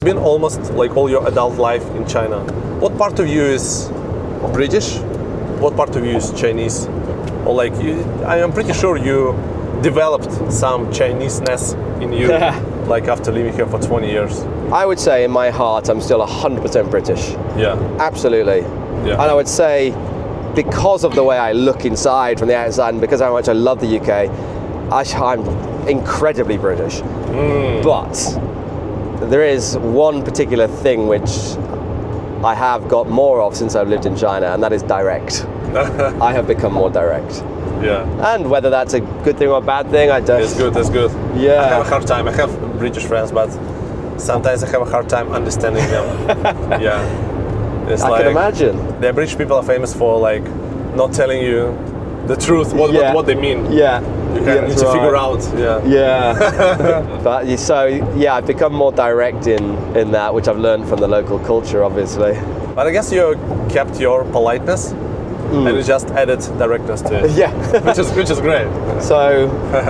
Been almost like all your adult life in China. What part of you is British? What part of you is Chinese? Or like I am pretty sure you developed some Chinese-ness in you, like after living here for 20 years. I would say in my heart I'm still 100% British. Yeah. Absolutely. Yeah. And I would say because of the way I look inside from the outside and because of how much I love the UK, I'm incredibly British. But there is one particular thing which I have got more of since I've lived in China, and that is direct. I have become more direct. Yeah. And whether that's a good thing or a bad thing, I don't... It's good, it's good. Yeah. I have a hard time. I have British friends, but sometimes I have a hard time understanding them. Yeah. It's I can imagine. The British people are famous for like not telling you the truth, what they mean. Yeah. You kind of need to figure out. Yeah. Yeah. But so yeah, I've become more direct in that, which I've learned from the local culture, obviously. But I guess you kept your politeness and you just added directness to it. Yeah. which is great. So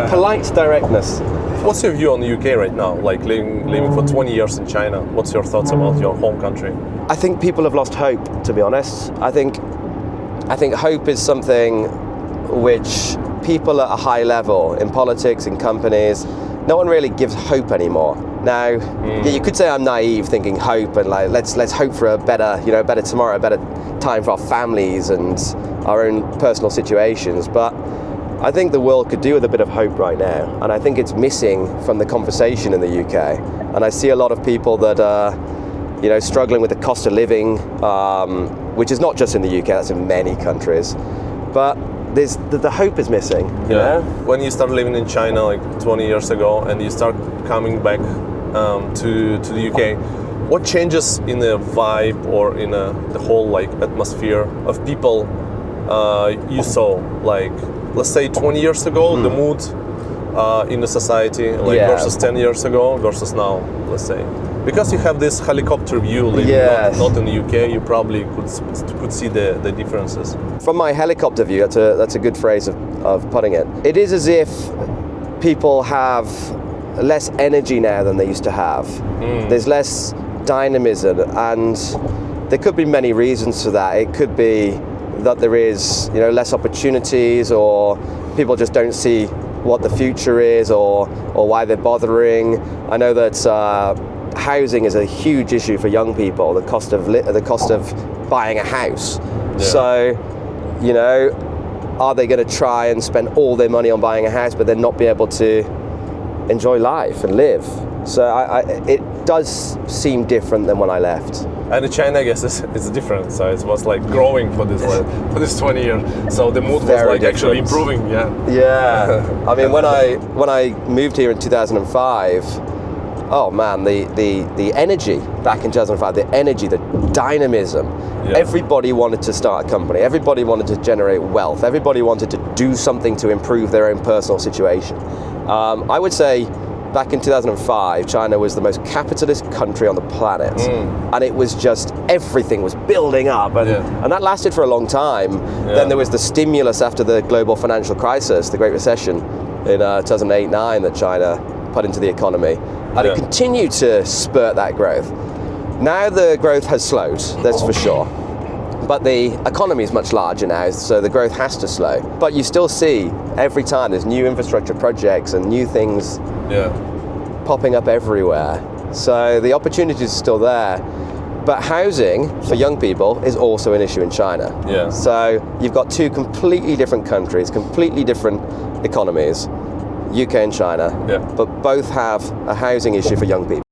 polite directness. What's your view on the UK right now? Like living for 20 years in China, what's your thoughts about your home country? I think people have lost hope, to be honest. I think hope is something which people at a high level in politics, in companies, no one really gives hope anymore. Now, yeah, you could say I'm naive thinking hope and like let's hope for a better, better tomorrow, a better time for our families and our own personal situations. But I think the world could do with a bit of hope right now, and I think it's missing from the conversation in the UK. And I see a lot of people that are, struggling with the cost of living, which is not just in the UK, that's in many countries. But the hope is missing. You know? When you start living in China like 20 years ago and you start coming back to the UK, what changes in the vibe or in the whole like atmosphere of people you saw? Like, let's say 20 years ago, the mood in the society, like versus 10 years ago versus now, let's say. Because you have this helicopter view, like not in the UK, you probably could see the differences. From my helicopter view, that's a good phrase of putting it. It is as if people have less energy now than they used to have. There's less dynamism, and there could be many reasons for that. It could be that there is less opportunities, or people just don't see what the future is, or why they're bothering. I know that housing is a huge issue for young people. The cost of buying a house. Yeah. So, are they going to try and spend all their money on buying a house, but then not be able to enjoy life and live? So it does seem different than when I left. And in China, I guess it's different. So it was like growing for this 20 years. So the mood was like actually improving. Yeah. Yeah. I mean, when I moved here in 2005. Oh man, the energy back in 2005, the energy, the dynamism. Yeah. Everybody wanted to start a company. Everybody wanted to generate wealth. Everybody wanted to do something to improve their own personal situation. I would say back in 2005, China was the most capitalist country on the planet. And it was just, everything was building up. And that lasted for a long time. Yeah. Then there was the stimulus after the global financial crisis, the Great Recession in 2008-9 that China put into the economy. And it continued to spurt that growth. Now the growth has slowed, that's for sure. But the economy is much larger now, so the growth has to slow. But you still see, every time there's new infrastructure projects and new things popping up everywhere. So the opportunity is still there. But housing for young people is also an issue in China. Yeah. So you've got two completely different countries, completely different economies. UK and China, but both have a housing issue for young people.